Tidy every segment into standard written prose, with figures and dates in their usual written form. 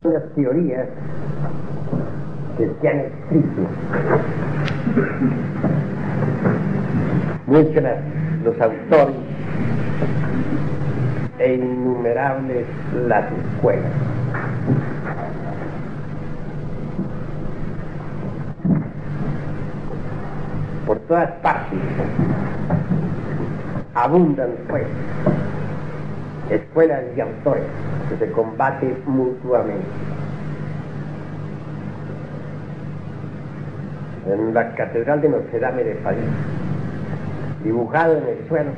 Las teorías que se han escrito muestran los autores e innumerables las escuelas. Por todas partes abundan, pues, escuelas y autores que se combaten mutuamente. En la Catedral de Notre Dame de París, dibujado en el suelo,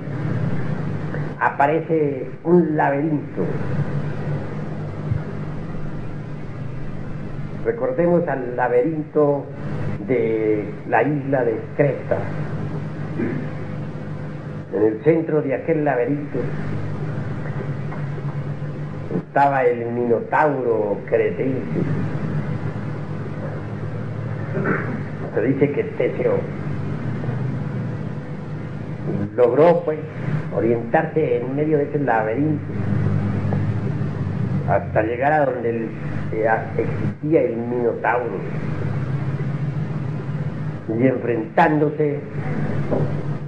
aparece un laberinto. Recordemos al laberinto de la isla de Creta. En el centro de aquel laberinto estaba el Minotauro cretense. Se dice que Teseo logró, pues, orientarse en medio de ese laberinto hasta llegar a donde existía el Minotauro, y enfrentándose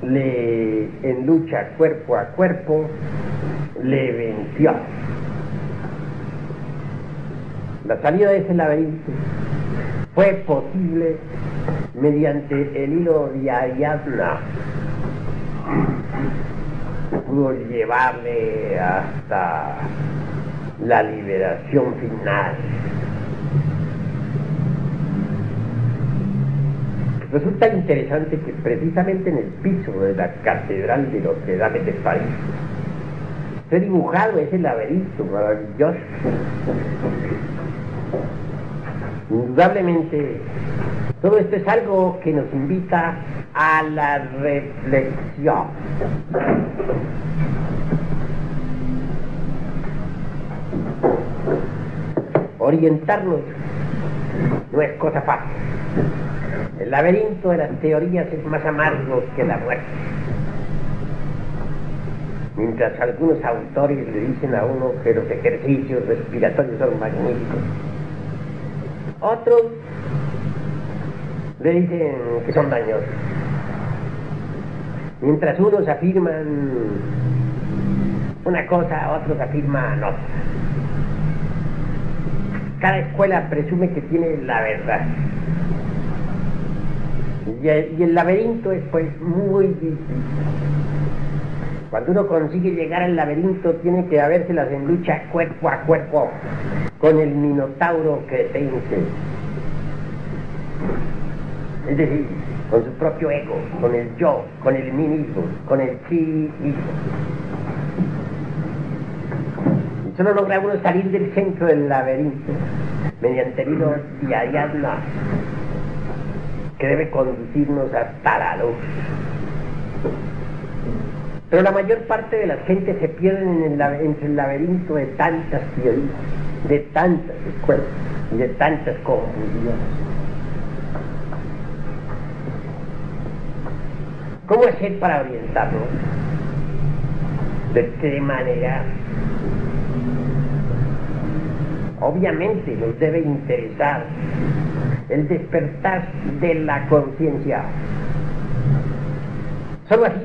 en lucha cuerpo a cuerpo le venció. La salida de ese laberinto fue posible mediante el hilo de Ariadna. Pudo llevarle hasta la liberación final. Resulta interesante que precisamente en el piso de la Catedral de Notre Dame de París esté dibujado ese laberinto maravilloso. Indudablemente, todo esto es algo que nos invita a la reflexión. Orientarnos no es cosa fácil. El laberinto de las teorías es más amargo que la muerte. Mientras algunos autores le dicen a uno que los ejercicios respiratorios son magníficos, otros le dicen que son dañosos. Mientras unos afirman una cosa, otros afirman otra. Cada escuela presume que tiene la verdad. Y el laberinto es, pues, muy difícil. Cuando uno consigue llegar al laberinto, tiene que habérselas en lucha cuerpo a cuerpo con el Minotauro cretense. Es decir, con su propio ego, con el yo, con el mí mismo, con el sí mismo. Y solo logra uno salir del centro del laberinto mediante el hilo de Ariadna, que debe conducirnos hasta la luz. Pero la mayor parte de las gentes se pierden entre el laberinto de tantas teorías, de tantas escuelas y de tantas confusiones. ¿Cómo hacer para orientarnos? ¿De qué manera? Obviamente nos debe interesar el despertar de la conciencia. Solo así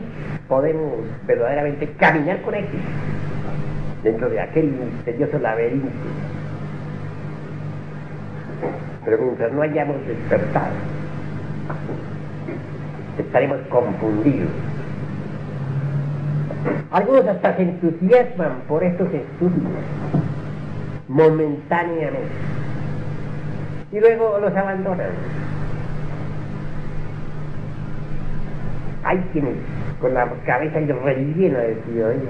podemos verdaderamente caminar con éxito dentro de aquel misterioso laberinto. Pero mientras no hayamos despertado, estaremos confundidos. Algunos hasta se entusiasman por estos estudios momentáneamente y luego los abandonan. Hay quienes con la cabeza rellena de teoría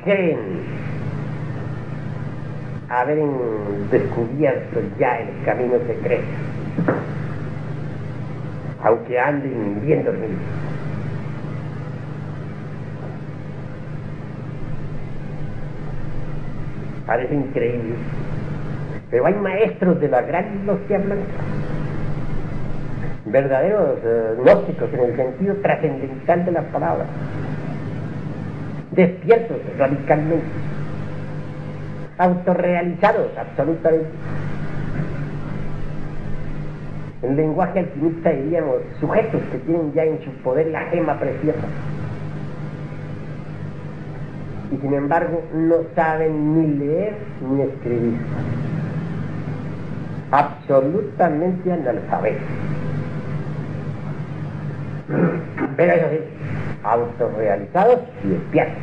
creen haber descubierto ya el camino secreto, aunque anden bien dormidos. Parece increíble, pero hay maestros de la gran hostia blanca, verdaderos gnósticos en el sentido trascendental de la palabra, despiertos radicalmente, autorrealizados, absolutamente. En lenguaje alquimista diríamos sujetos que tienen ya en su poder la gema preciosa. Y sin embargo no saben ni leer ni escribir. Absolutamente analfabetos. Pero eso sí, autorrealizados y despiertos.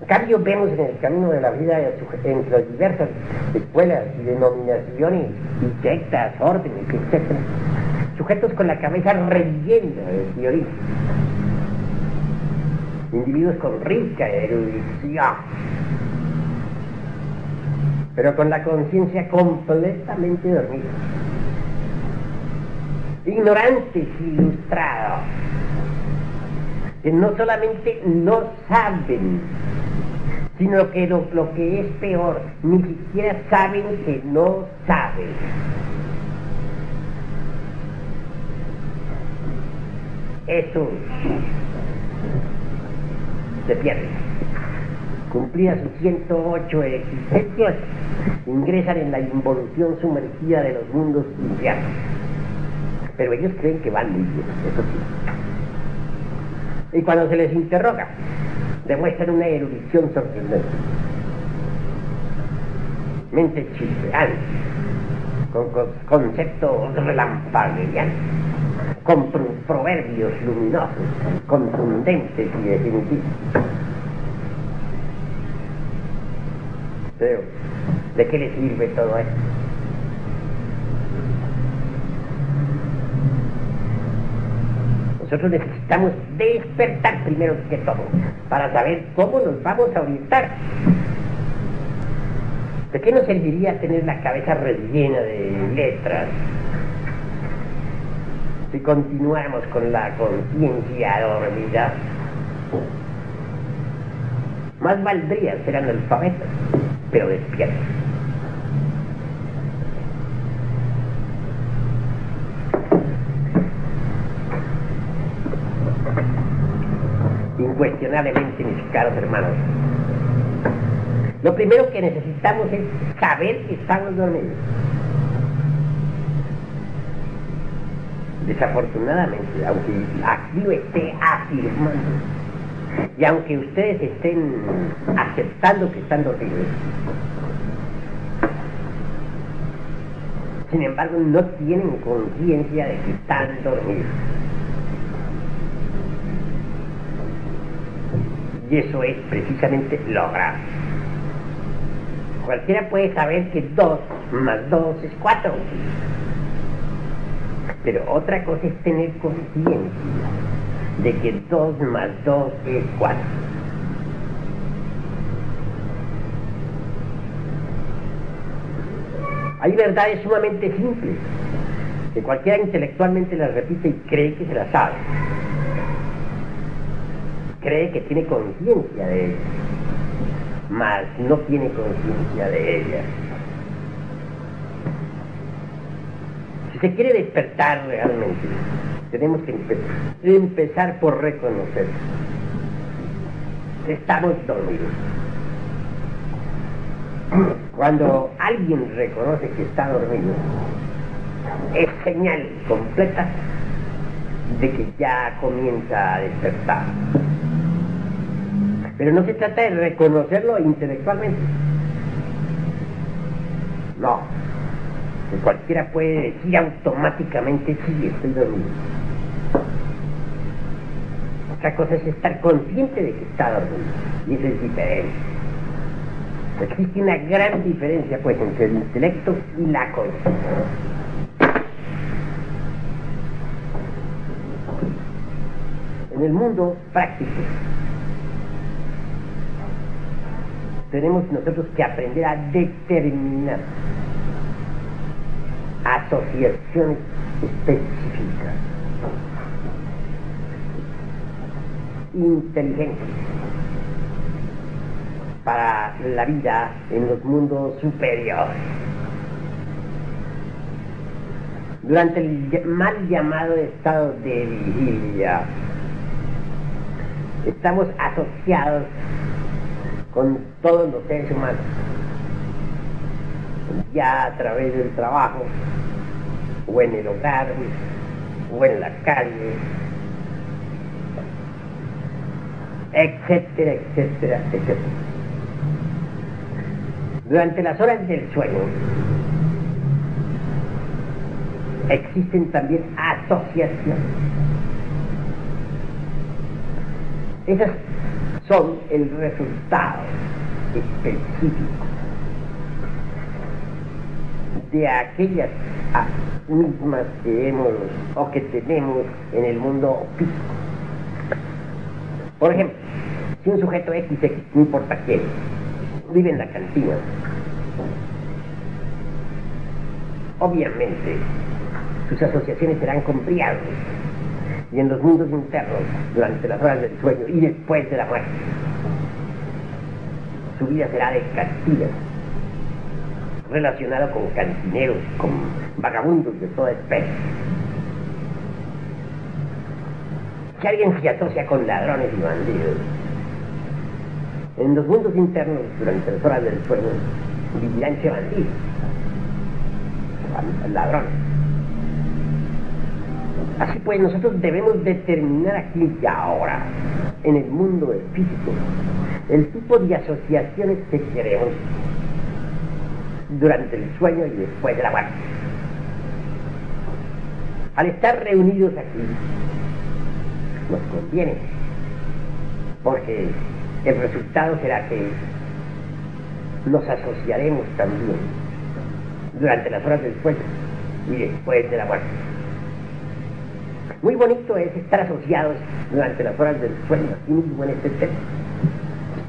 En cambio vemos en el camino de la vida entre las diversas escuelas y denominaciones y sectas, órdenes, etc. Sujetos con la cabeza rellena de teoría. Individuos con rica erudición, pero con la conciencia completamente dormida. Ignorantes, ilustrados, que no solamente no saben, sino que lo que es peor, ni siquiera saben que no saben. Eso se pierde. Cumplida sus 108 existencias, ingresan en la involución sumergida de los mundos infiernos. Pero ellos creen que van muy bien, eso sí. Y cuando se les interroga, demuestran una erudición sorprendente. Mente chispeante, con conceptos relampagueantes, con proverbios luminosos, contundentes y definitivos. Pero, ¿de qué le sirve todo esto? Nosotros necesitamos despertar primero que todo, para saber cómo nos vamos a orientar. ¿De qué nos serviría tener la cabeza rellena de letras si continuamos con la conciencia dormida? Más valdría ser analfabetos, pero despiertos. Incuestionablemente, mis caros hermanos, lo primero que necesitamos es saber que estamos dormidos. Desafortunadamente, aunque aquí lo esté afirmando, y aunque ustedes estén aceptando que están dormidos, sin embargo no tienen conciencia de que están dormidos. Y eso es precisamente lo grave. Cualquiera puede saber que 2 más 2 es 4. Pero otra cosa es tener conciencia de que 2 más 2 es 4. Hay verdades sumamente simples, que cualquiera intelectualmente las repite y cree que se las sabe. Cree que tiene conciencia de ellas, mas no tiene conciencia de ellas. Si se quiere despertar realmente, tenemos que empezar por reconocer. Estamos dormidos. Cuando alguien reconoce que está dormido, es señal completa de que ya comienza a despertar. Pero no se trata de reconocerlo intelectualmente. No. Que cualquiera puede decir automáticamente, sí, estoy dormido. Otra cosa es estar consciente de que está dormido. Y eso es diferente. Existe una gran diferencia, pues, entre el intelecto y la conciencia. En el mundo práctico, tenemos nosotros que aprender a determinar asociaciones específicas, inteligentes, para la vida en los mundos superiores. Durante el mal llamado estado de vigilia, estamos asociados con todos los seres humanos, ya a través del trabajo, o en el hogar, o en la calle, etcétera, etcétera, etcétera. Durante las horas del sueño existen también asociaciones. Esas son el resultado específico de aquellas mismas que hemos o que tenemos en el mundo físico. Por ejemplo, si un sujeto XX, no importa quién, vive en la cantina, obviamente sus asociaciones serán con briagos, y en los mundos internos, durante las horas del sueño y después de la muerte, su vida será de cantina, relacionado con cantineros, con vagabundos de toda especie. Si alguien se asocia con ladrones y bandidos, en los mundos internos, durante las horas del sueño, vivirán entre bandidos, ladrones. Así pues, nosotros debemos determinar aquí y ahora, en el mundo del físico, el tipo de asociaciones que queremos durante el sueño y después de la muerte. Al estar reunidos aquí, nos conviene, porque el resultado será que nos asociaremos también durante las horas del sueño y después de la muerte. Muy bonito es estar asociados durante las horas del sueño, aquí mismo en este texto,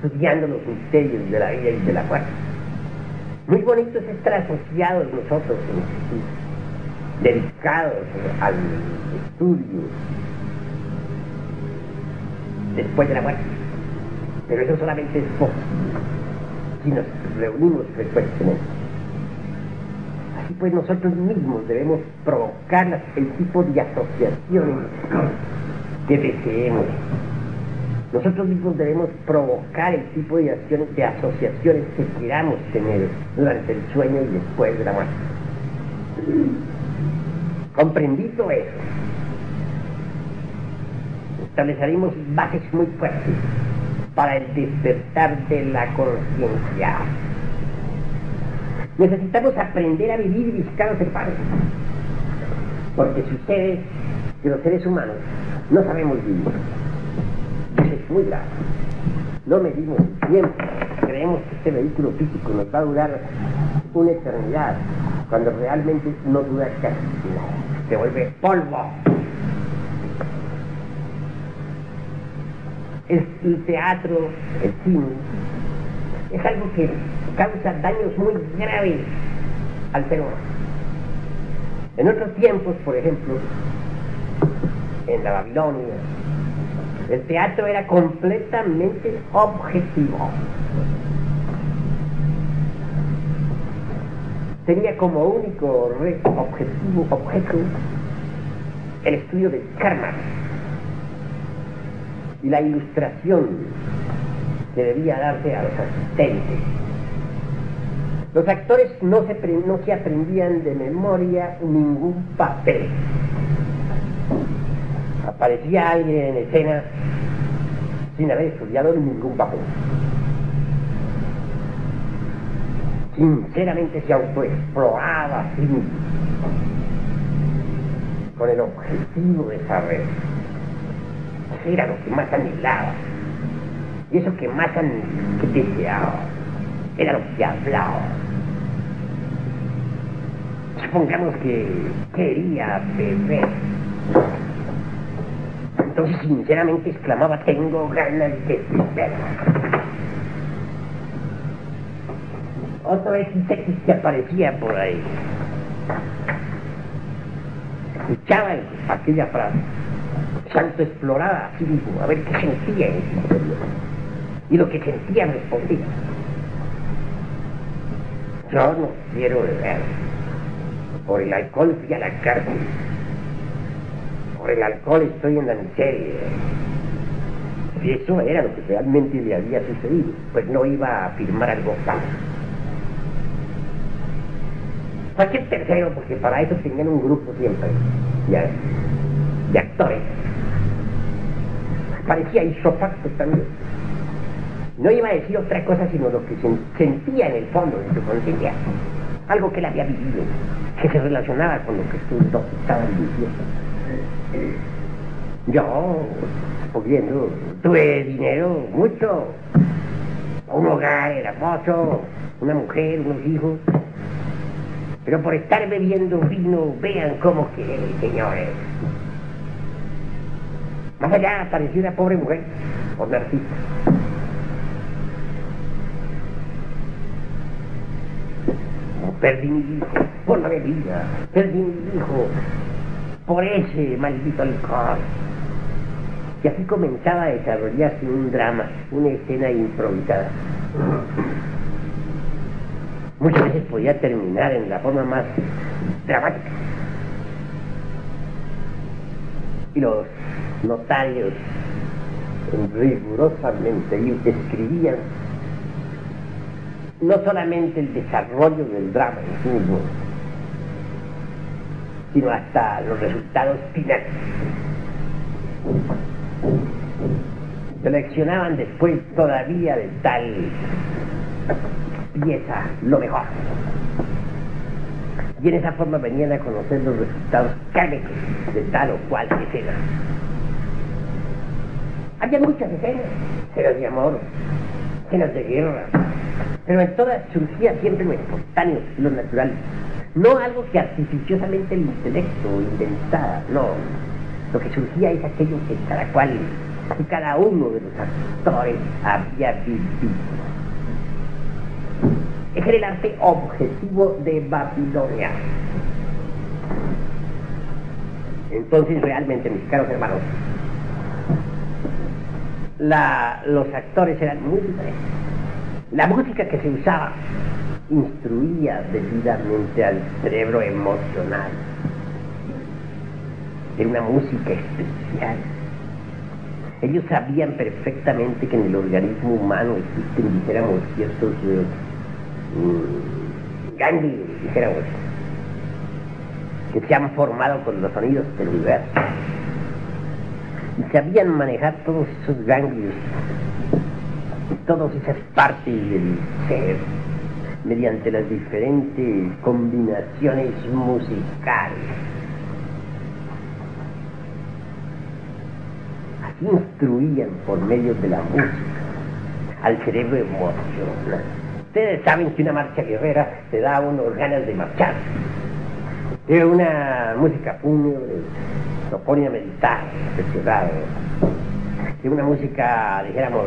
estudiando los misterios de la vida y de la muerte. Muy bonito es estar asociados nosotros, dedicados al estudio después de la muerte. Pero eso solamente es poco, si nos reunimos frecuentemente. Así pues, nosotros mismos debemos provocar el tipo de asociaciones que deseemos. Nosotros mismos debemos provocar el tipo de asociaciones que queramos tener durante el sueño y después de la muerte. Comprendido eso, estableceremos bases muy fuertes para el despertar de la conciencia. Necesitamos aprender a vivir viscados en paz, porque sucede que los seres humanos no sabemos vivir. Eso es muy grave. No medimos el tiempo, creemos que este vehículo físico nos va a durar una eternidad, cuando realmente no dura casi nada, se vuelve polvo. El teatro, el cine, es algo que causa daños muy graves al ser humano. En otros tiempos, por ejemplo, en la Babilonia, el teatro era completamente objetivo. Tenía como único objeto el estudio del karma y la ilustración que debía darse a los asistentes. Los actores no se aprendían de memoria ningún papel. Aparecía alguien en escena sin haber estudiado ningún papel. Sinceramente se autoexploraba a sí mismo, con el objetivo de saber. Era lo que más anhelaba, y eso que más deseaba era lo que hablaba. Supongamos que quería beber, entonces sinceramente exclamaba: tengo ganas de beber. Otra vez que aparecía por ahí, escuchaba aquella frase, se autoexploraba a sí mismo, a ver qué sentía en ese interior, y lo que sentía respondía: yo no quiero beber, por el alcohol fui a la cárcel, por el alcohol estoy en la miseria, si eso era lo que realmente le había sucedido, pues no iba a firmar algo falso. Cualquier tercero, porque para eso tenían un grupo siempre de actores. Parecía isofacto también. No iba a decir otra cosa sino lo que sentía en el fondo de su conciencia. Algo que él había vivido, que se relacionaba con lo que estos dos estaban diciendo. Yo, pudiendo, tuve dinero, mucho, un hogar hermoso, una mujer, unos hijos, pero por estar bebiendo vino, vean cómo quiere, señores. Más allá apareció una pobre mujer, por narcisista. Perdí mi hijo por la bebida, perdí mi hijo por ese maldito alcohol. Y así comenzaba a desarrollarse un drama, una escena improvisada. Muchas veces podía terminar en la forma más dramática. Y los notarios rigurosamente escribían no solamente el desarrollo del drama en sí mismo, sino hasta los resultados finales. Seleccionaban después todavía de tal pieza lo mejor. Y en esa forma venían a conocer los resultados kármicos de tal o cual escena. Había muchas escenas de amor, escenas de guerra, pero en todas surgía siempre lo espontáneo, lo natural. No algo que artificiosamente el intelecto inventara, no. Lo que surgía es aquello que cada uno de los actores había vivido. Ese era el arte objetivo de Babilonia. Entonces realmente, mis caros hermanos, los actores eran muy diferentes. La música que se usaba instruía debidamente al cerebro emocional. Era una música especial. Ellos sabían perfectamente que en el organismo humano existen, dijéramos, ciertos ganglios, dijéramos, que se han formado con los sonidos del universo. Y sabían manejar todos esos ganglios, todas esas partes del ser, mediante las diferentes combinaciones musicales. Así instruían por medio de la música al cerebro emocional. Ustedes saben que una marcha guerrera te da a unos ganas de marchar. De una música fúnebre lo pone a meditar, deseado. De una música, dijéramos,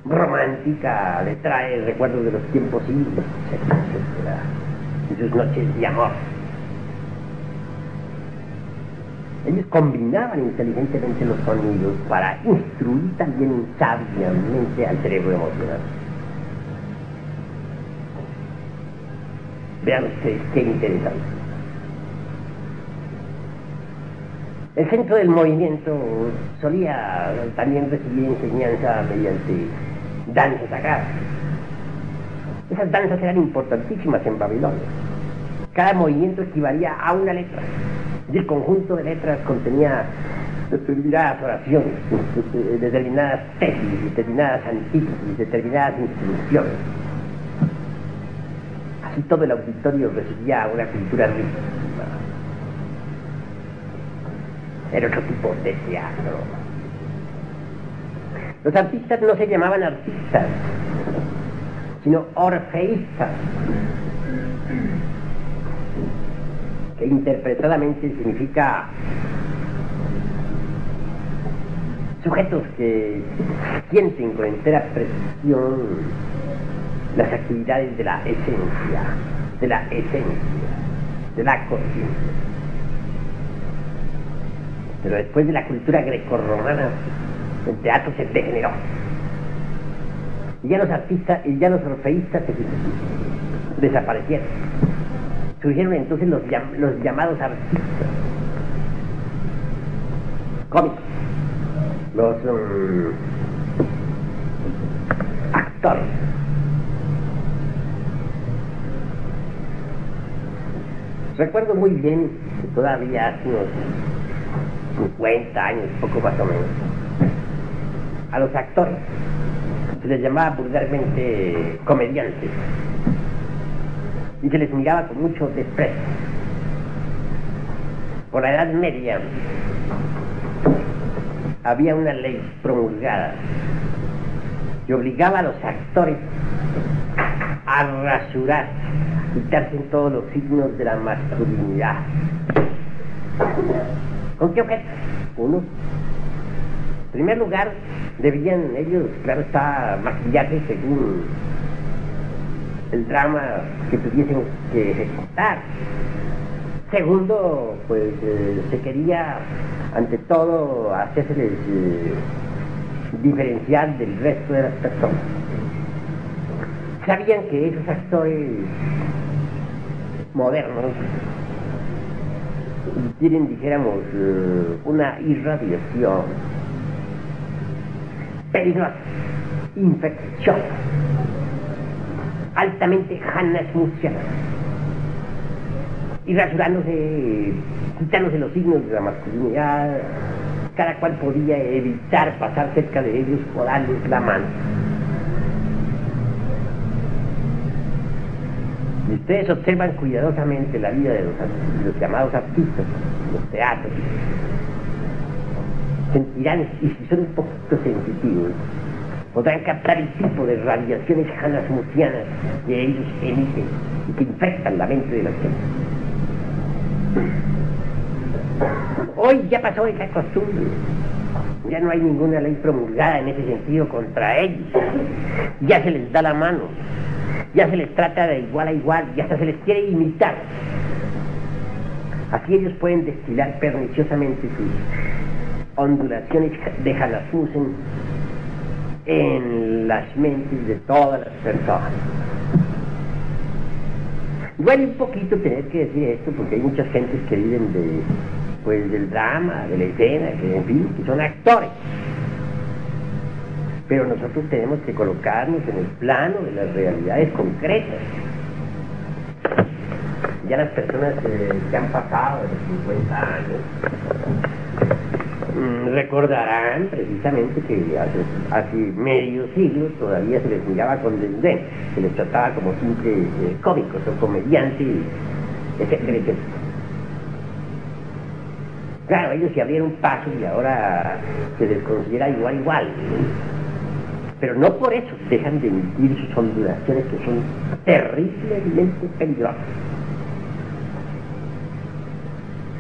romántica, le trae recuerdos de los tiempos idos, etcétera, etcétera, de sus noches de amor. Ellos combinaban inteligentemente los sonidos para instruir también sabiamente al cerebro emocional. Vean ustedes qué interesante. El centro del movimiento solía también recibir enseñanza mediante danzas sagradas. Esas danzas eran importantísimas en Babilonia. Cada movimiento equivalía a una letra. Y el conjunto de letras contenía determinadas oraciones, determinadas tesis, determinadas antítesis, determinadas instrucciones. Así todo el auditorio recibía una cultura riquísima. Era otro tipo de teatro. Los artistas no se llamaban artistas, sino orfeístas, que interpretadamente significa sujetos que sienten con entera precisión las actividades de la esencia, de la conciencia. Pero después de la cultura grecorromana, el teatro se degeneró. Y ya los artistas y ya los orfeístas desaparecieron. Surgieron entonces los llamados artistas cómicos, los actores. Recuerdo muy bien que todavía hace unos 50 años, poco más o menos, a los actores se les llamaba vulgarmente comediantes y se les miraba con mucho desprecio. Por la Edad Media había una ley promulgada que obligaba a los actores a rasurar, quitarse todos los signos de la masculinidad. ¿Con qué objeto? Uno, en primer lugar, debían ellos, claro está, maquillarse según el drama que tuviesen que ejecutar. Segundo, pues se quería, ante todo, hacérseles diferenciar del resto de las personas. Sabían que esos actores modernos tienen, dijéramos, una irradiación peligrosa, infecciosa, altamente hanasmusiana, y rasurándose, quitándose los signos de la masculinidad, cada cual podía evitar pasar cerca de ellos o darles la mano. Si ustedes observan cuidadosamente la vida de los llamados artistas, los teatros, sentirán, y si son un poquito sensitivos, podrán captar el tipo de radiaciones hanasmusianas que ellos emiten y que infectan la mente de la gente. Hoy ya pasó esa costumbre, ya no hay ninguna ley promulgada en ese sentido contra ellos, ya se les da la mano, ya se les trata de igual a igual, ya hasta se les quiere imitar. Así ellos pueden destilar perniciosamente sus ondulaciones de Hanasmusen en las mentes de todas las personas. Duele un poquito tener que decir esto porque hay muchas gentes que viven del drama, de la escena, que en fin, que son actores. Pero nosotros tenemos que colocarnos en el plano de las realidades concretas. Ya las personas que han pasado de los 50 años recordarán precisamente que hace medio siglo todavía se les miraba con desdén, se les trataba como simples cómicos o comediantes, etcétera, etcétera. Claro, ellos se abrieron paso y ahora se les considera igual. Pero no por eso dejan de emitir sus ondulaciones que son terriblemente peligrosas.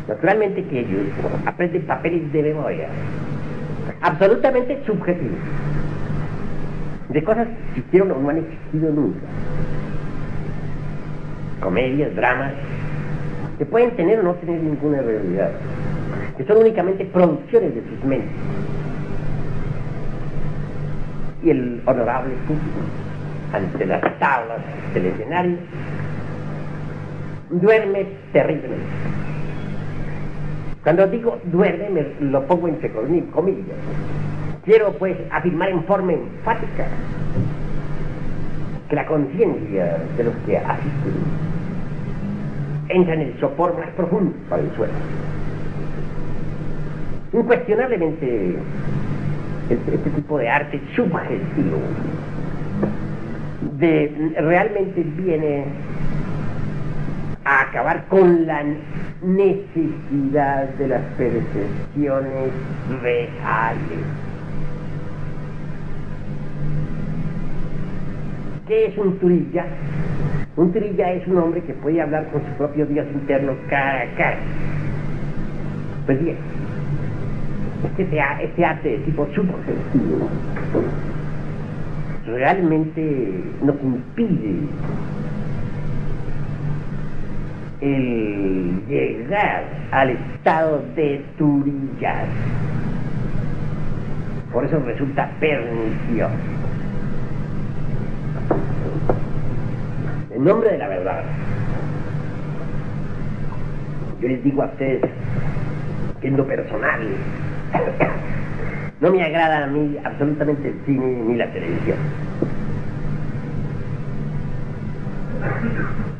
Naturalmente que ellos aprenden papeles de memoria absolutamente subjetivos, de cosas que existieron o no han existido nunca. Comedias, dramas, que pueden tener o no tener ninguna realidad, que son únicamente producciones de sus mentes. Y el honorable público, ante las tablas del escenario, duerme terriblemente. Cuando digo duerme, me lo pongo entre comillas. Quiero pues afirmar en forma enfática que la conciencia de los que asisten entra en el sopor más profundo para el suelo. Incuestionablemente, este tipo de arte subjetivo realmente viene a acabar con la necesidad de las percepciones reales. ¿Qué es un turilla? Un turilla es un hombre que puede hablar con su propio Dios interno cara a cara. Pues bien, este arte de tipo subjetivo realmente nos impide el llegar al estado de turillas. Por eso resulta pernicioso. En nombre de la verdad, yo les digo a ustedes que en lo personal no me agrada a mí absolutamente el cine ni la televisión.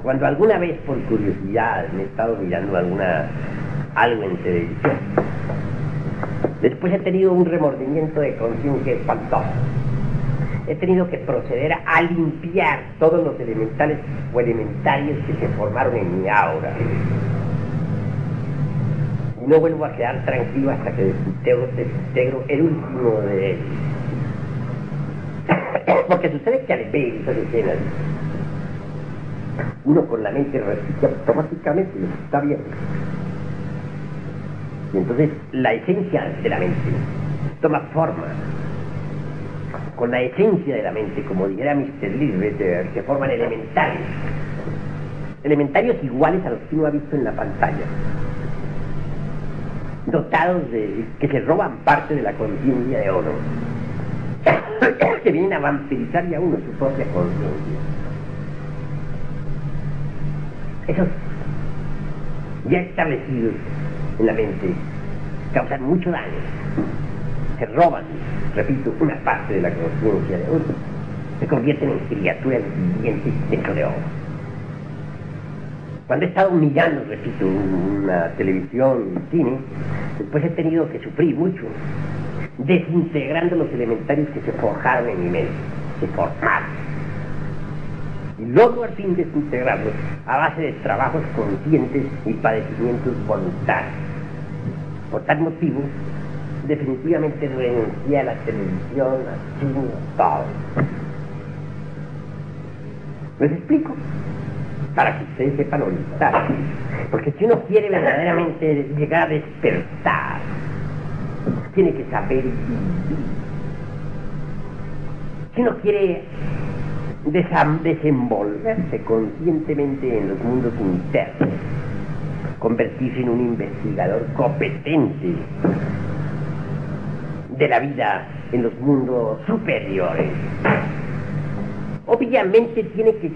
Cuando alguna vez por curiosidad me he estado mirando algo en televisión, después he tenido un remordimiento de conciencia espantoso. He tenido que proceder a limpiar todos los elementales o elementarios que se formaron en mi aura. Y no vuelvo a quedar tranquilo hasta que desintegro el último de ellos. Porque sucede que al ver esas escenas, uno con la mente repite automáticamente lo que está viendo. Y entonces la esencia de la mente toma forma. Con la esencia de la mente, como dijera Mr. Lee, se forman elementarios. Elementarios iguales a los que uno ha visto en la pantalla. Dotados de que se roban parte de la conciencia de uno. Que vienen a vampirizar ya uno su propia conciencia. Esos ya establecidos en la mente causan mucho daño. Se roban, repito, una parte de la conciencia de uno. Se convierten en criaturas vivientes dentro de uno. Cuando he estado mirando, repito, una televisión, un cine, después he tenido que sufrir mucho, desintegrando los elementarios que se forjaron en mi mente, se formaron. Y logro al fin desintegrarlos a base de trabajos conscientes y padecimientos voluntarios. Por tal motivo, definitivamente renuncié a la televisión, al cine, a todo. ¿Les explico? Para que ustedes sepan orientar. Porque si uno quiere verdaderamente llegar a despertar, tiene que saber vivir. Si uno quiere desenvolverse conscientemente en los mundos internos, convertirse en un investigador competente de la vida en los mundos superiores, obviamente tiene que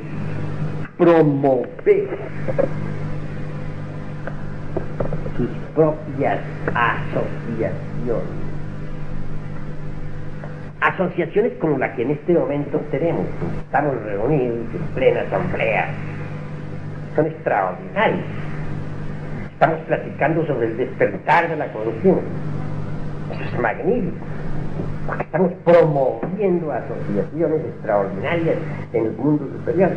promover sus propias asociaciones como la que en este momento tenemos. Estamos reunidos en plena asamblea, son extraordinarios. Estamos platicando sobre el despertar de la conciencia. Eso es magnífico, porque estamos promoviendo asociaciones extraordinarias en el mundo superior.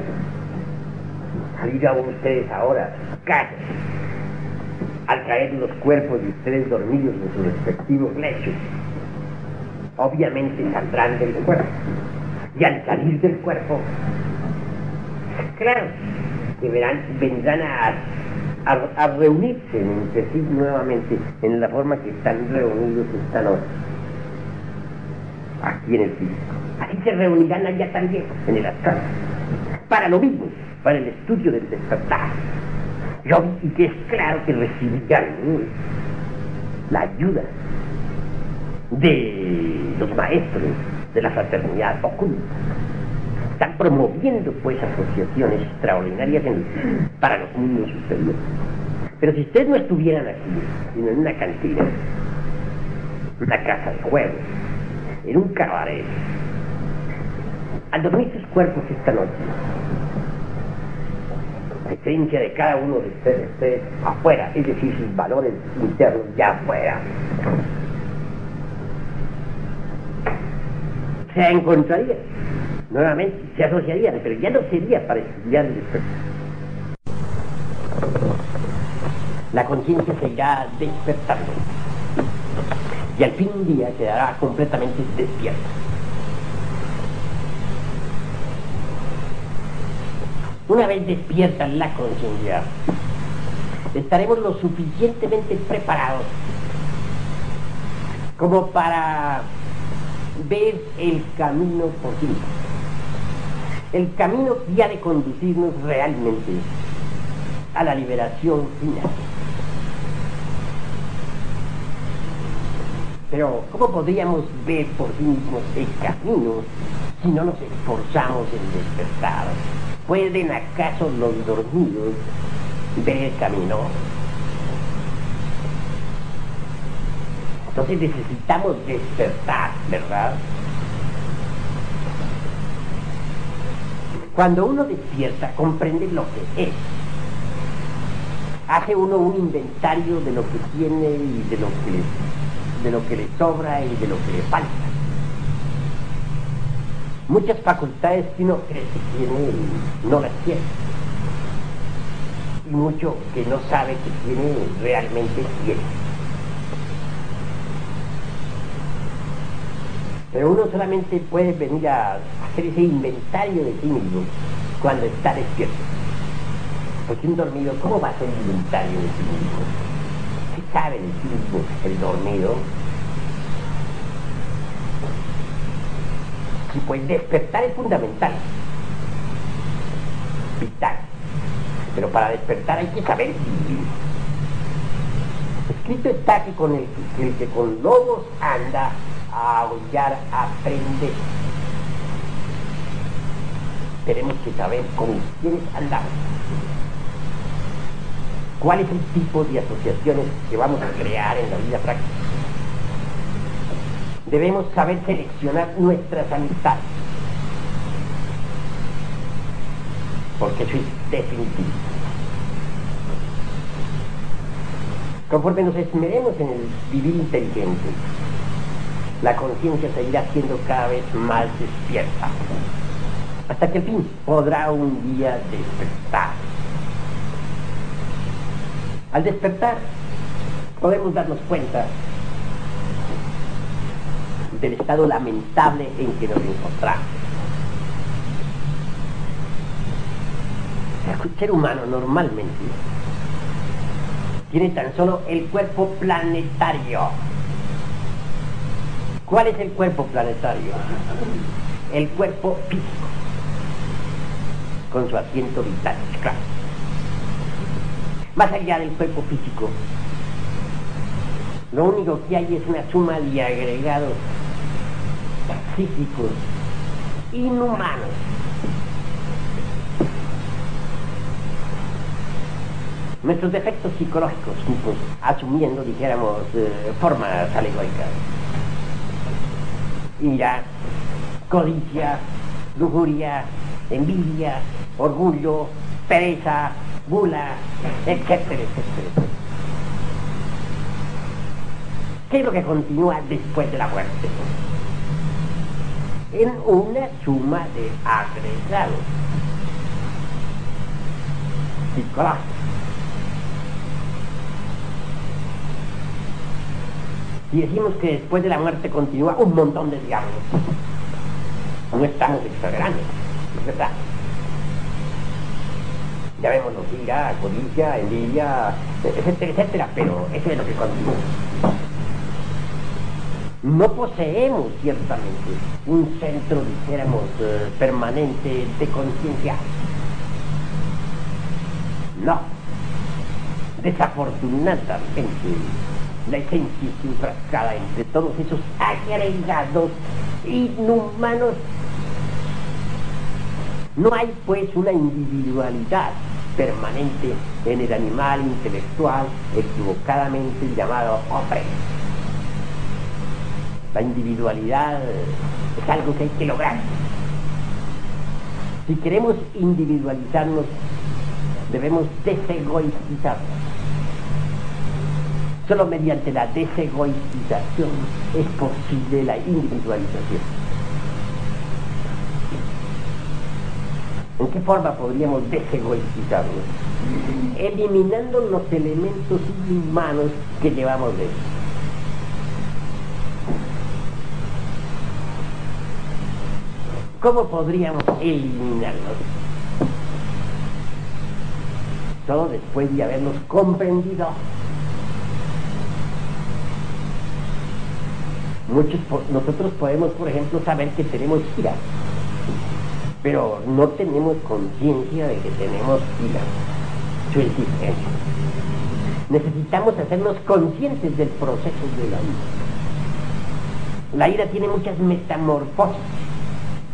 Salir a ustedes ahora a sus casas, al caer los cuerpos de ustedes dormidos en sus respectivos lechos, obviamente saldrán del cuerpo. Y al salir del cuerpo, claro, que vendrán a reunirse entre sí nuevamente en la forma que están reunidos esta noche, aquí en el físico. Así se reunirán allá también, en el astral, para lo mismo, para el estudio del despertar. Y que es claro que recibirán la ayuda de los maestros de la fraternidad oculta. Están promoviendo pues asociaciones extraordinarias para los mundos superiores. Pero si ustedes no estuvieran aquí, sino en una cantina, una casa de juegos, en un cabaret, al dormir sus cuerpos esta noche, la esencia de cada uno de ustedes esté afuera, es decir, sus valores internos ya afuera, se encontraría nuevamente, se asociarían, pero ya no sería para estudiar el despertar. La conciencia se irá despertando y al fin un día quedará completamente despierta. Una vez despierta la conciencia, estaremos lo suficientemente preparados como para ver el camino posible, el camino que ha de conducirnos realmente a la liberación final. Pero ¿cómo podríamos ver por sí mismos el camino si no nos esforzamos en despertar? ¿Pueden acaso los dormidos ver el camino? Entonces necesitamos despertar, ¿verdad? Cuando uno despierta, comprende lo que es. Hace uno un inventario de lo que tiene y de lo que le sobra y de lo que le falta. Muchas facultades que uno cree que tiene no las tiene. Y mucho que no sabe que tiene realmente tiene. Pero uno solamente puede venir a hacer ese inventario de sí mismo cuando está despierto. Porque un dormido, ¿cómo va a hacer el inventario de sí mismo? ¿Qué sabe de sí mismo el dormido? Sí, pues despertar es fundamental, vital. Pero para despertar hay que saber vivir. Escrito está que el que con lobos anda, a aullar aprende. Tenemos que saber con quiénes andamos. ¿Cuál es el tipo de asociaciones que vamos a crear en la vida práctica? Debemos saber seleccionar nuestras amistades, porque eso es definitivo. Conforme nos esmeremos en el vivir inteligente, la conciencia seguirá siendo cada vez más despierta, hasta que al fin podrá un día despertar. Al despertar, podemos darnos cuenta del estado lamentable en que nos encontramos. El ser humano normalmente tiene tan solo el cuerpo planetario. ¿Cuál es el cuerpo planetario? El cuerpo físico, con su asiento vital, claro. Más allá del cuerpo físico, lo único que hay es una suma de agregados psíquicos, inhumanos. Nuestros defectos psicológicos, pues, asumiendo, dijéramos, formas alegóricas. Ira, codicia, lujuria, envidia, orgullo, pereza, gula, etcétera, etcétera. ¿Qué es lo que continúa después de la muerte? En una suma de agregados psicológicos. Si decimos que después de la muerte continúa un montón de diablos, no estamos exagerando, es verdad. Ya vemos ira, codicia, envidia, etcétera, etcétera, pero eso es lo que continúa. No poseemos ciertamente un centro, dijéramos, permanente de conciencia. No. Desafortunadamente, la esencia es enfrascada entre todos esos agregados inhumanos. No hay, pues, una individualidad permanente en el animal intelectual equivocadamente llamado hombre. La individualidad es algo que hay que lograr. Si queremos individualizarnos, debemos desegoizarnos. Solo mediante la desegoización es posible la individualización. ¿En qué forma podríamos desegoizarnos? Eliminando los elementos inhumanos que llevamos dentro. ¿Cómo podríamos eliminarlos? Solo después de haberlos comprendido. Nosotros podemos, por ejemplo, saber que tenemos ira, pero no tenemos conciencia de que tenemos ira, su existencia. Necesitamos hacernos conscientes del proceso de la ira. La ira tiene muchas metamorfosis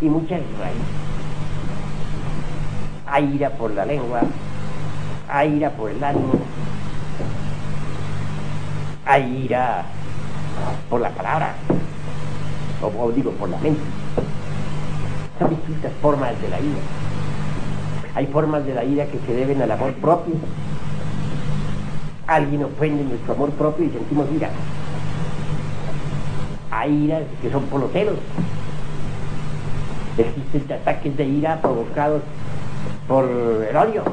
y muchas raíces. Hay ira por la lengua, hay ira por el ánimo, hay ira por la palabra, o digo por la mente. Son distintas formas de la ira. Hay formas de la ira que se deben al amor propio. Alguien ofende nuestro amor propio y sentimos ira. Hay iras que son por los celos. Existen ataques de ira provocados por el odio,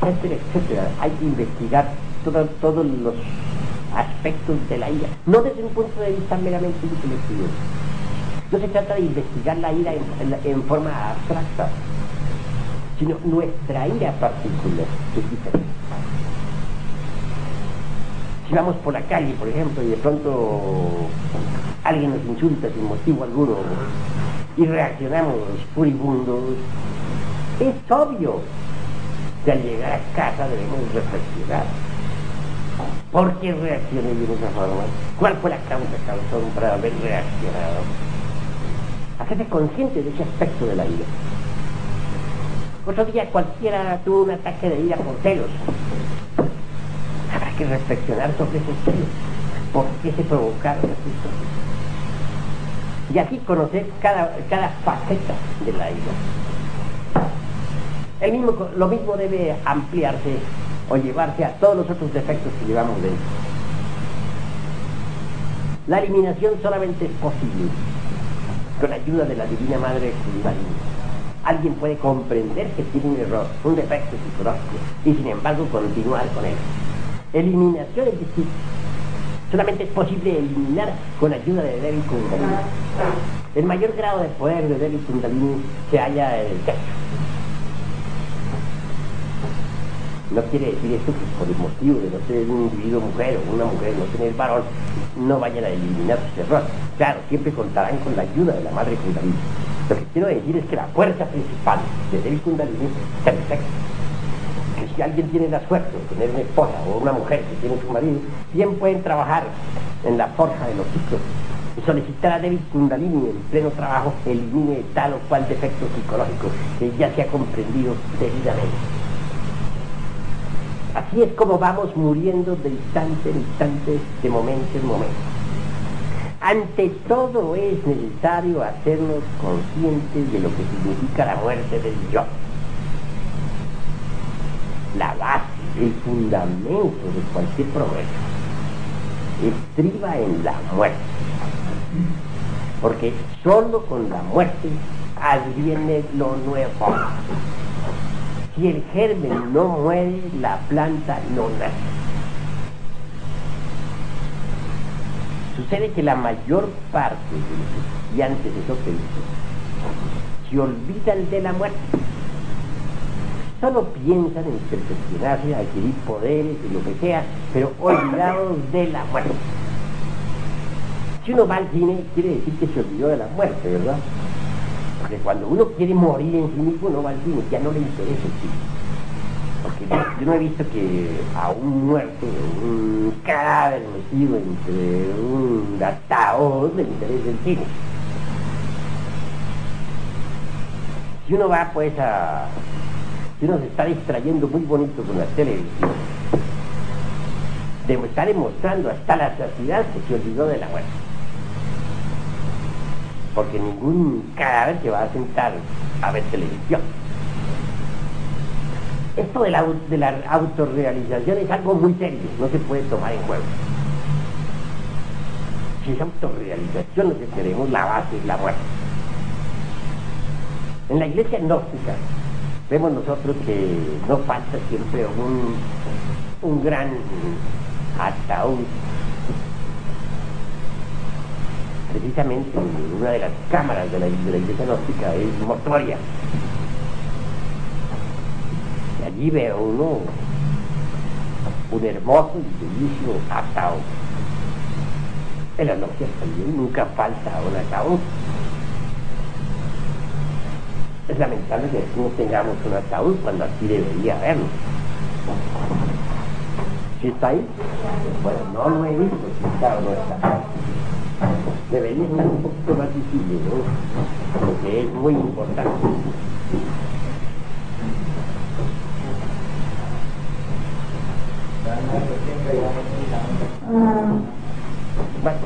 etcétera, etcétera. Hay que investigar todos los aspectos de la ira, no desde un punto de vista meramente intelectivo. No se trata de investigar la ira en forma abstracta, sino nuestra ira particular, que es diferente. Si vamos por la calle, por ejemplo, y de pronto alguien nos insulta sin motivo alguno y reaccionamos furibundos, es obvio que al llegar a casa debemos reflexionar. ¿Por qué reaccioné de esa forma? ¿Cuál fue la causa para haber reaccionado? Hacerte consciente de ese aspecto de la ira. Otro día cualquiera tuvo un ataque de ira por celos. Habrá que reflexionar sobre esos celos. ¿Por qué se provocaron esas cosas? Y así conocer cada faceta de la ira. Lo mismo debe ampliarse o llevarse a todos los otros defectos que llevamos dentro. La eliminación solamente es posible con ayuda de la Divina Madre Kundalini. Alguien puede comprender que tiene un error, un defecto psicológico, y sin embargo continuar con él. Eliminación es decir, solamente es posible eliminar con ayuda de Devi Kundalini. El mayor grado de poder de Devi Kundalini se halla en el sexo. No quiere decir esto que por el motivo de no ser un individuo mujer o una mujer no tener varón, no vayan a eliminar sus errores. Claro, siempre contarán con la ayuda de la Madre Kundalini. Lo que quiero decir es que la fuerza principal de Devi Kundalini es el sexo. Que si alguien tiene la suerte de tener una esposa o una mujer que tiene su marido, bien pueden trabajar en la forja de los ciclos y solicitar a Devi Kundalini en pleno trabajo elimine tal o cual defecto psicológico que ya se ha comprendido debidamente. Así es como vamos muriendo de instante en instante, de momento en momento. Ante todo es necesario hacernos conscientes de lo que significa la muerte del yo. La base, el fundamento de cualquier progreso estriba en la muerte. Porque solo con la muerte adviene lo nuevo. Si el germen no muere, la planta no nace. Sucede que la mayor parte de los estudiantes esotéricos se olvidan de la muerte. Solo piensan en perfeccionarse, adquirir poderes y lo que sea, pero olvidados de la muerte. Si uno va al cine, quiere decir que se olvidó de la muerte, ¿verdad? Porque cuando uno quiere morir en sí mismo, no va al cine, ya no le interesa el cine. Porque yo no he visto que a un muerto, un cadáver metido entre un ataúd, le interese el cine. Si uno va pues si uno se está distrayendo muy bonito con la televisión, debe estar demostrando hasta la saciedad que se olvidó de la muerte. Porque ningún cadáver se va a sentar a ver televisión. Esto de la autorrealización es algo muy serio, no se puede tomar en juego. Si es autorrealización lo que queremos, la base es la muerte. En la iglesia gnóstica vemos nosotros que no falta siempre un gran ataúd. Precisamente una de las cámaras de la iglesia gnóstica es mortuoria. Y allí ve uno un hermoso y bellísimo ataúd. En las logias también nunca falta un ataúd. Es lamentable que no tengamos un ataúd cuando aquí debería haberlo. ¿Sí está ahí? Bueno, no lo he visto, si está o no está. Debería estar un poquito más visible, ¿no? Porque es muy importante. Bueno.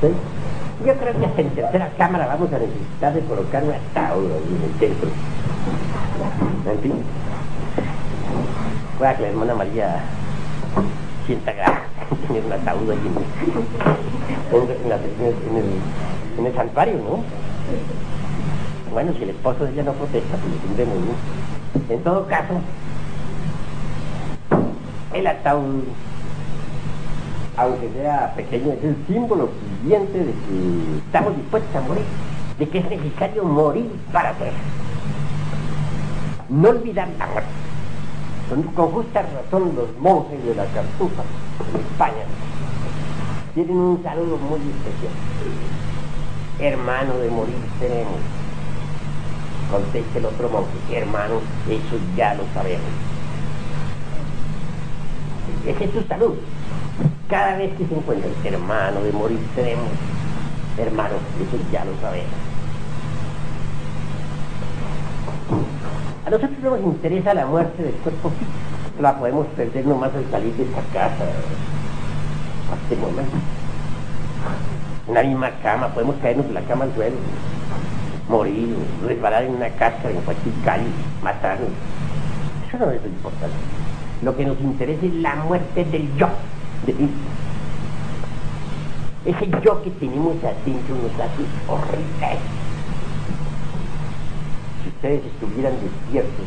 ¿Sí? Yo creo que hasta en tercera cámara vamos a necesitar de colocar un ataúd ahí en el centro. En fin. Pueda que la hermana María sienta grave tener un ataúd ahí en el santuario, ¿no? Bueno, si el esposo de ella no protesta, pues lo tendremos, ¿no? En todo caso, el ataúd, aunque sea pequeño, es el símbolo viviente de que estamos dispuestos a morir, de que es necesario morir para ser. No olvidar la muerte. Con justa razón los monjes de la Cartuja, en España, tienen un saludo muy especial. Hermano, de morir seremos. Contesta el otro monje, hermano, eso ya lo sabemos. Ese es su salud. Cada vez que se encuentran, hermano, de morir seremos. Hermano, eso ya lo sabemos. A nosotros no nos interesa la muerte del cuerpo físico. La podemos perder nomás al salir de esta casa. A este momento. En la misma cama, podemos caernos de la cama al suelo. Morir, resbalar en una cáscara, en cualquier calle, matarnos. Eso no es lo importante. Lo que nos interesa es la muerte del yo. Ese yo que tenemos adentro nos hace horribles. Si ustedes estuvieran despiertos,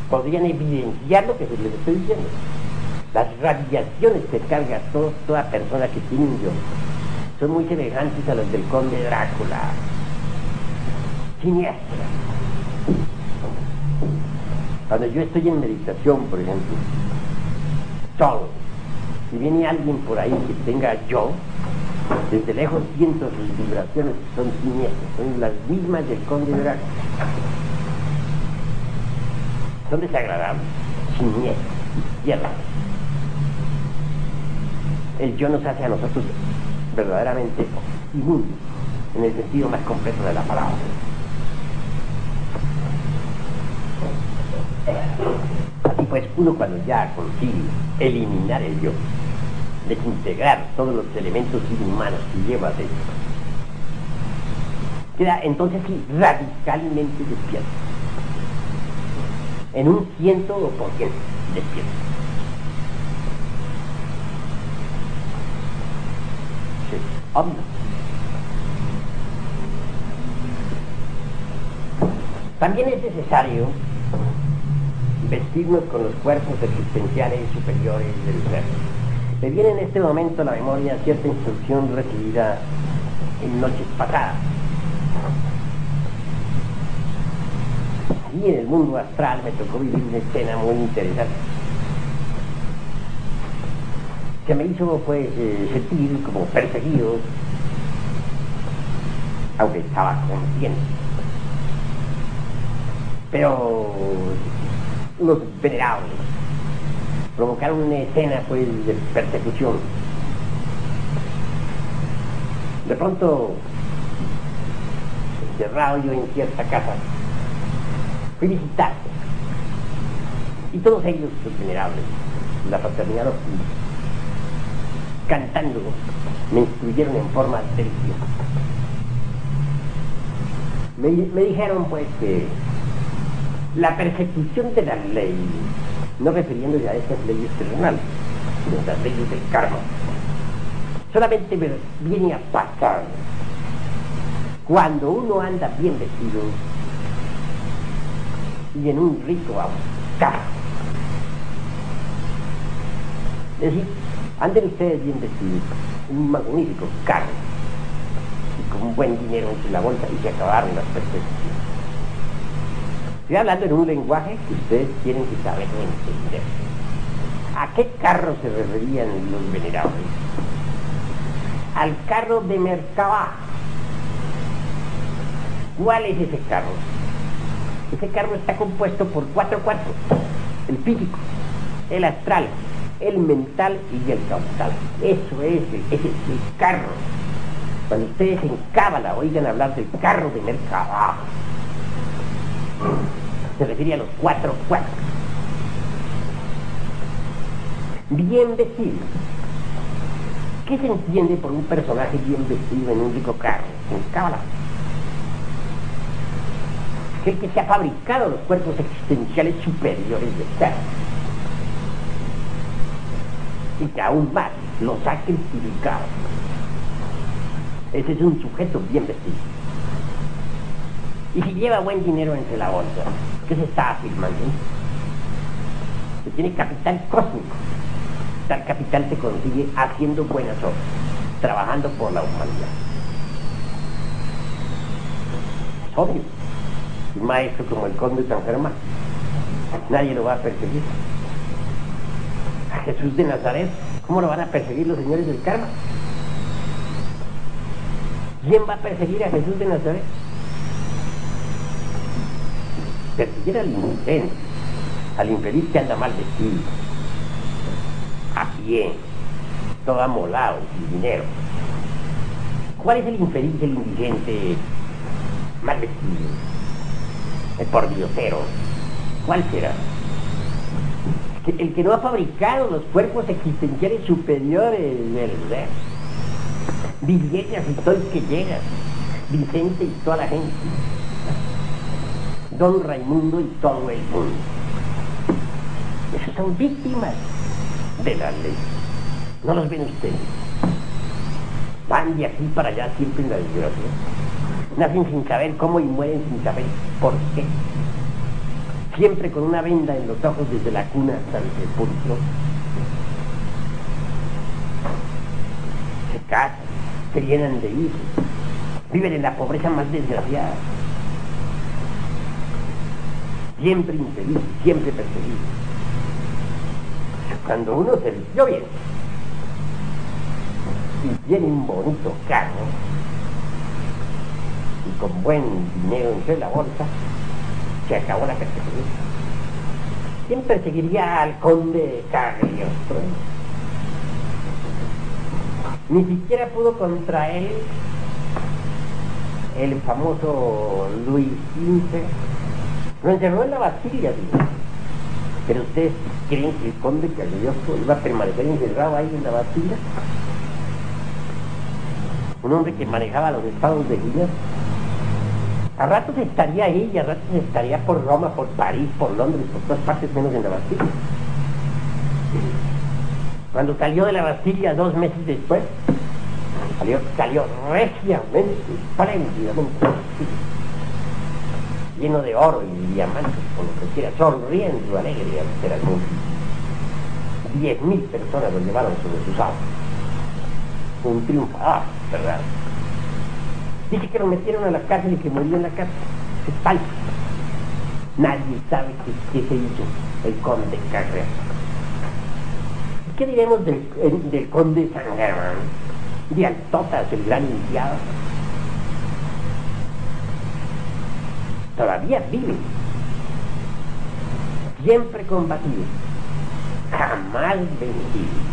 podrían evidenciar lo que les estoy diciendo. Las radiaciones que carga toda persona que tiene un yo son muy semejantes a las del conde Drácula. Siniestra. Cuando yo estoy en meditación, por ejemplo, solo, si viene alguien por ahí que tenga yo, desde lejos siento sus vibraciones que son siniestras, son las mismas del conde Drácula. Son desagradables, siniestras, izquierdas. El yo nos hace a nosotros verdaderamente inmundos, en el sentido más completo de la palabra. Así pues, uno cuando ya consigue eliminar el yo, desintegrar todos los elementos inhumanos que lleva dentro, queda entonces sí radicalmente despierto, en un 100% despierto. Sí, obvio. También es necesario vestirnos con los cuerpos existenciales superiores del ser. Me viene en este momento a la memoria cierta instrucción recibida en noches pasadas. Y en el mundo astral me tocó vivir una escena muy interesante. Que me hizo pues sentir como perseguido, aunque estaba consciente. Pero unos venerables provocaron una escena pues de persecución. De pronto, encerrado yo en cierta casa, fui a visitar, y todos ellos, los venerables, la fraternidad hostil, cantando, me instruyeron en forma deliciosa. Me dijeron pues que la persecución de la ley, no refiriéndose a estas leyes terrenales, sino a las leyes del karma, solamente viene a pasar cuando uno anda bien vestido y en un rico carro. Es decir, anden ustedes bien vestidos, en un magnífico carro, y con un buen dinero entre la bolsa, y se acabaron las persecuciones. Estoy hablando en un lenguaje que ustedes tienen que saber entender. ¿A qué carro se referían los venerables? Al carro de Merkabah. ¿Cuál es ese carro? Ese carro está compuesto por 4 cuerpos: el físico, el astral, el mental y el causal. Eso es, ese es el carro. Cuando ustedes en Cábala oigan hablar del carro de Merkabah, se refiere a los 4 cuerpos. Bien vestidos, ¿Qué se entiende por un personaje bien vestido en un rico carro, en cábala? El que se ha fabricado los cuerpos existenciales superiores del ser. Y que aún más los ha criticado. Ese es un sujeto bien vestido. Y si lleva buen dinero entre la bolsa, ¿qué se está afirmando? Que tiene capital cósmico. Tal capital se consigue haciendo buenas obras, trabajando por la humanidad. Es obvio. Un maestro como el conde San Germán, nadie lo va a perseguir. A Jesús de Nazaret, ¿cómo lo van a perseguir los señores del karma? ¿Quién va a perseguir a Jesús de Nazaret? Perseguir al inocente, al infeliz que anda mal vestido, a pie, todo amolado, sin dinero. ¿Cuál es el infeliz, el indigente mal vestido? El pordiosero. ¿Cuál será? El que no ha fabricado los cuerpos existenciales superiores del ser. Villegas y todo el que llega, Vicente y toda la gente, Don Raimundo y todo el mundo. Esos son víctimas de la ley. ¿No los ven ustedes? Van de aquí para allá siempre en la desgracia. Nacen sin saber cómo y mueren sin saber por qué. Siempre con una venda en los ojos desde la cuna hasta el sepulcro. Se casan, se llenan de hijos, viven en la pobreza más desgraciada. Siempre infelices, siempre perseguidos. Cuando uno se vistió bien y tiene un bonito carro y con buen dinero entre la bolsa, se acabó la persecución. ¿Quién perseguiría al conde Cagliostro? Ni siquiera pudo contra él el famoso Luis XV. Lo encerró en la Bastilla, digo. Pero ustedes creen que el conde Cagliostro iba a permanecer encerrado ahí en la Bastilla. Un hombre que manejaba los estados de Guinea. A ratos estaría ahí y a ratos estaría por Roma, por París, por Londres, por todas partes menos en la Bastilla. Cuando salió de la Bastilla 2 meses después, salió regiamente, espléndidamente, lleno de oro y diamantes, por lo que quiera, sonriendo alegre al ser algún. 10.000 personas lo llevaron sobre sus autos. Un triunfador, ¿verdad? Dice que lo metieron a la cárcel y que murió en la cárcel. Es falso. Nadie sabe qué se hizo el conde Cagliostro. ¿Qué diremos del conde San Germán? De Altotas, el gran limpiado. Todavía vive. Siempre combatido. Jamás vencido.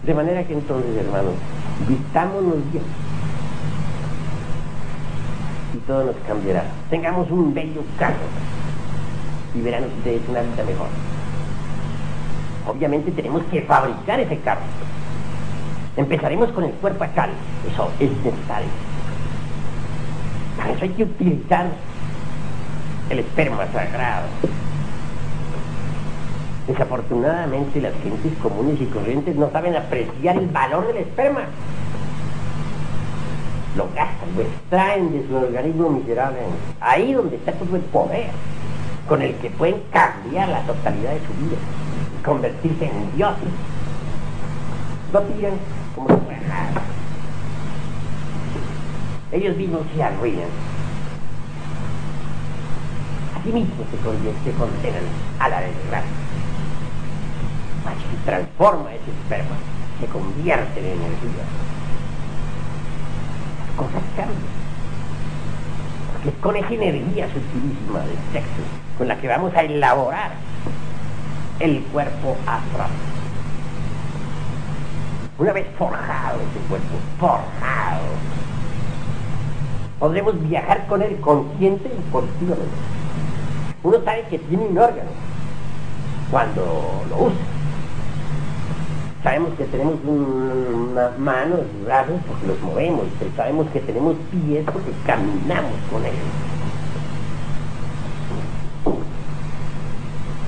De manera que entonces, hermanos, vistámonos bien y todo nos cambiará. Tengamos un bello carro y verán ustedes una vida mejor. Obviamente tenemos que fabricar ese carro. Empezaremos con el cuerpo actual. Eso es necesario. Para eso hay que utilizar el esperma sagrado. Desafortunadamente las gentes comunes y corrientes no saben apreciar el valor del esperma. Lo gastan, lo extraen de su organismo miserable. Ahí donde está todo el poder con el que pueden cambiar la totalidad de su vida, convertirse en dioses. Lo tiran como si fuera nada. Ellos mismos se arruinan. Así mismo se condenan a la desgracia. Se transforma ese esperma, se convierte en energía. Las cosas cambian. Porque es con esa energía sutilísima del sexo con la que vamos a elaborar el cuerpo astral. Una vez forjado ese cuerpo, formado, podremos viajar con él consciente y positivamente. Uno sabe que tiene un órgano cuando lo usa. Sabemos que tenemos manos y brazos porque los movemos, pero sabemos que tenemos pies porque caminamos con ellos.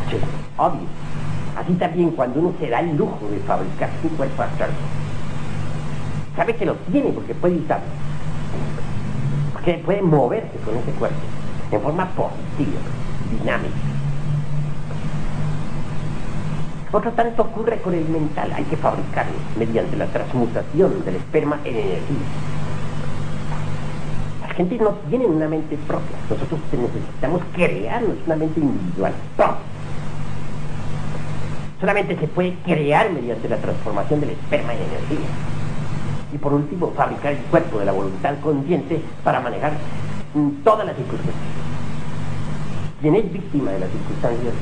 Eso es obvio. Así también cuando uno se da el lujo de fabricar su cuerpo astral, sabe que lo tiene porque puede usarlo, porque puede moverse con ese cuerpo en forma positiva, dinámica. Otro tanto ocurre con el mental, hay que fabricarlo mediante la transmutación del esperma en energía. Las gentes no tienen una mente propia, nosotros necesitamos crearnos una mente individual propia. Solamente se puede crear mediante la transformación del esperma en energía. Y por último, fabricar el cuerpo de la voluntad consciente para manejar todas las circunstancias. Quien es víctima de las circunstancias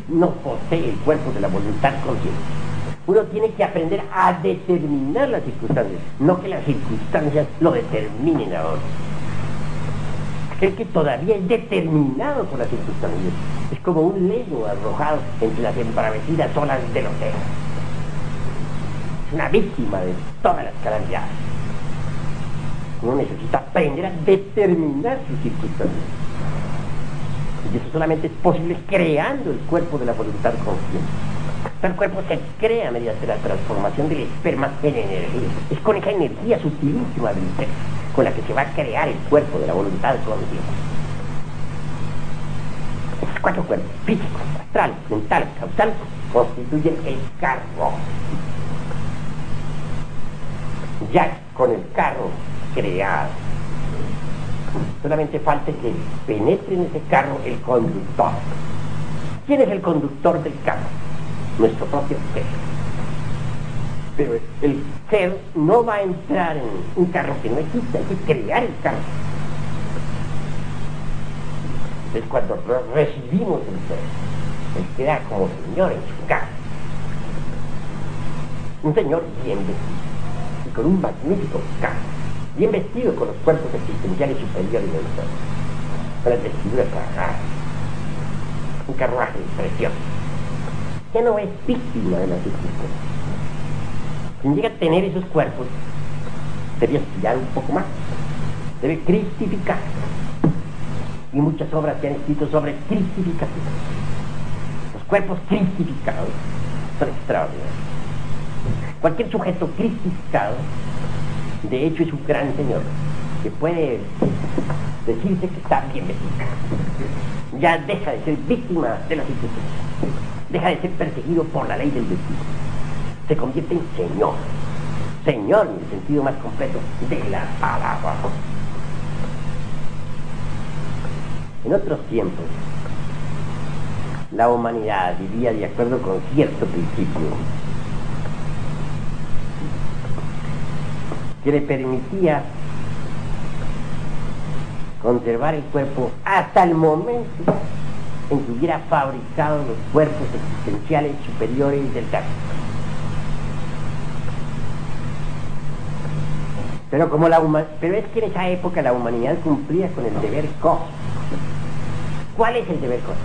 no posee el cuerpo de la voluntad consciente. Uno tiene que aprender a determinar las circunstancias, no que las circunstancias lo determinen a uno. Aquel que todavía es determinado por las circunstancias es como un lego arrojado entre las embravecidas olas del océano. Es una víctima de todas las calamidades. Uno necesita aprender a determinar sus circunstancias. Y eso solamente es posible creando el cuerpo de la voluntad consciente. El cuerpo se crea mediante la transformación del esperma en energía. Es con esa energía sutilísima del sexo con la que se va a crear el cuerpo de la voluntad consciente. Estos cuatro cuerpos, físico, astral, mental, causal, constituyen el carro. Ya con el carro creado, solamente falta que penetre en ese carro el conductor. ¿Quién es el conductor del carro? Nuestro propio ser. Pero el ser no va a entrar en un carro que no existe, hay que crear el carro. Es cuando recibimos el ser, él queda como señor en su carro. Un señor bien vestido y con un magnífico carro, bien vestido con los cuerpos existenciales superiores del ser, con las vestiduras trabajadas, un carruaje precioso. Ya no es víctima de las circunstancias. Quien llega a tener esos cuerpos debe aspirar un poco más, debe cristificar. Y muchas obras se han escrito sobre cristificación. Los cuerpos cristificados son extraordinarios. Cualquier sujeto cristificado, de hecho, es un gran señor que puede decirse que está bien vestido. Ya deja de ser víctima de las circunstancias, deja de ser perseguido por la ley del vestido, se convierte en señor, señor en el sentido más completo de la palabra. En otros tiempos, la humanidad vivía de acuerdo con cierto principio que le permitía conservar el cuerpo hasta el momento en que hubiera fabricado los cuerpos existenciales superiores del caso. Pero es que en esa época la humanidad cumplía con el deber cósmico. ¿Cuál es el deber cósmico?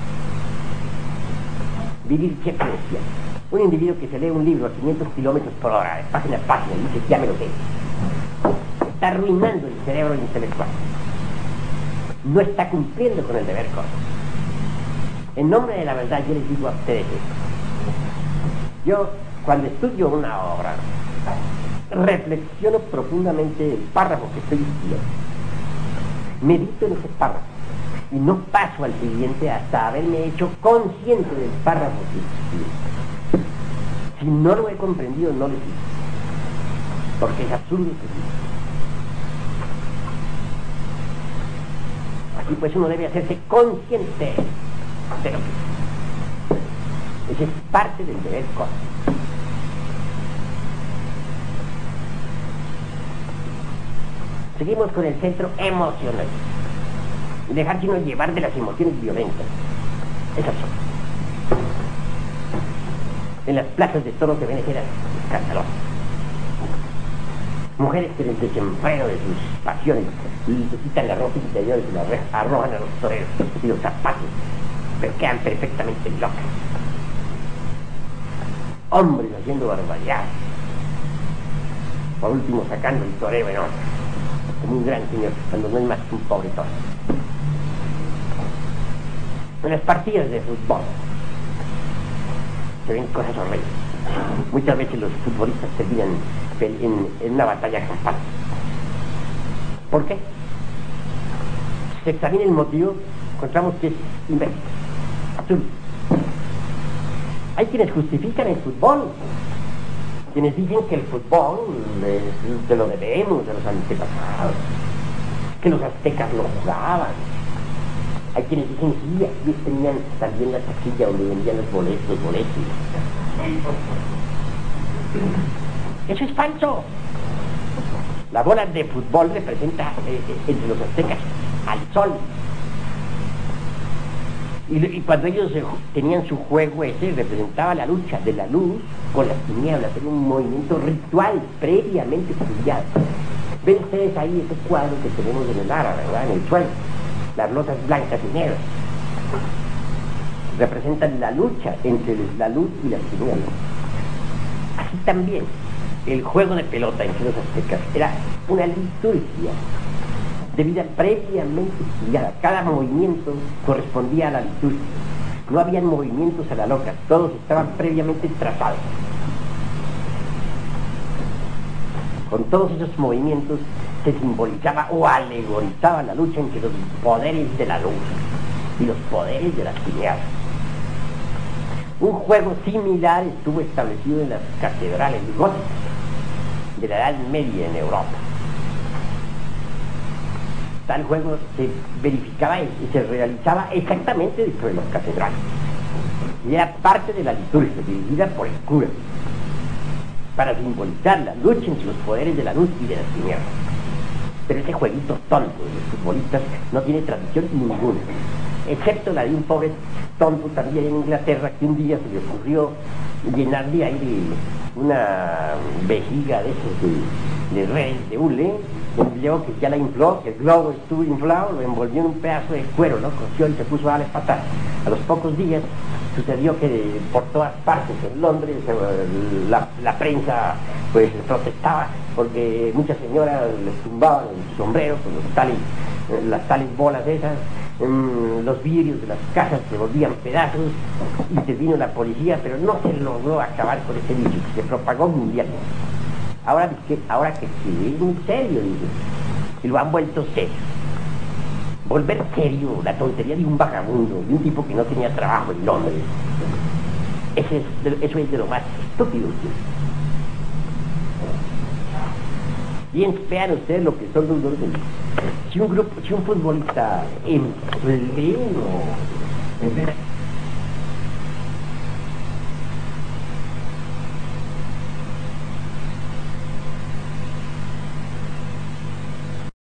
Vivir siempre despierto. Un individuo que se lee un libro a 500 kilómetros por hora, de página a página, y dice, ya me lo sé, está arruinando el cerebro intelectual. No está cumpliendo con el deber cósmico. En nombre de la verdad, yo les digo a ustedes esto. Yo, cuando estudio una obra, reflexiono profundamente el párrafo que estoy estudiando. Medito en ese párrafo y no paso al siguiente hasta haberme hecho consciente del párrafo que estudio. Si no lo he comprendido, no lo sigo, porque es absurdo que sí. Así pues uno debe hacerse consciente de lo que es. Esa es parte del deber cósmico. Seguimos con el centro emocional. Y dejarse uno llevar de las emociones violentas. Esas son. En las plazas de toros de Venezuela, escandalosas. Mujeres que les desenfreno de sus pasiones y se quitan la ropa interior y se la arrojan a los toreros y los zapatos, pero quedan perfectamente locas. hombres haciendo barbaridades. Por último sacando el toreo enorme, como un gran señor, cuando no es más que un pobre toro. En las partidas de fútbol se ven cosas horribles. Muchas veces los futbolistas terminan en una batalla campal. ¿Por qué? Si se examina el motivo, encontramos que es imbécil, absurdo. Hay quienes justifican el fútbol, quienes dicen que el fútbol se lo debemos a los antepasados, que los aztecas lo jugaban. Hay quienes dicen sí, aquí tenían también la taquilla donde vendían los boletos. Eso es falso. La bola de fútbol representa entre los aztecas al sol. Y cuando ellos tenían su juego ese, representaba la lucha de la luz con las tinieblas. Era un movimiento ritual previamente estudiado. Ven ustedes ahí ese cuadro que tenemos en el árabe, ¿verdad? En el suelo. Las losas blancas y negras representan la lucha entre la luz y las tinieblas. Así también el juego de pelota entre los aztecas era una liturgia de vida previamente estudiada. Cada movimiento correspondía a la liturgia. No habían movimientos a la loca, todos estaban previamente trazados. Con todos esos movimientos se simbolizaba o alegorizaba la lucha entre los poderes de la luz y los poderes de las tinieblas. Un juego similar estuvo establecido en las catedrales góticas de la Edad Media en Europa. Tal juego se verificaba y se realizaba exactamente dentro de las catedrales. Y era parte de la liturgia dirigida por el cura, para simbolizar la lucha entre los poderes de la luz y de las tinieblas. Pero ese jueguito tonto de los futbolistas no tiene tradición ninguna, excepto la de un pobre tonto también en Inglaterra que un día se le ocurrió llenar de aire una vejiga de esos de redes de hule, envió que ya la infló, que el globo estuvo inflado, lo envolvió en un pedazo de cuero, lo cosió y se puso a darle patadas. A los pocos días sucedió que por todas partes en Londres la prensa pues protestaba porque muchas señoras les tumbaban el sombrero con las tales bolas esas, los vidrios de las casas se volvían pedazos y se vino la policía, pero no se logró acabar con ese bicho que se propagó mundialmente. Ahora que es muy serio, dice, y lo han vuelto serio. Volver serio la tontería de un vagabundo, de un tipo que no tenía trabajo en Londres. Eso es de lo más estúpido. Bien, vean ustedes lo que son los dos. Si un futbolista en pleno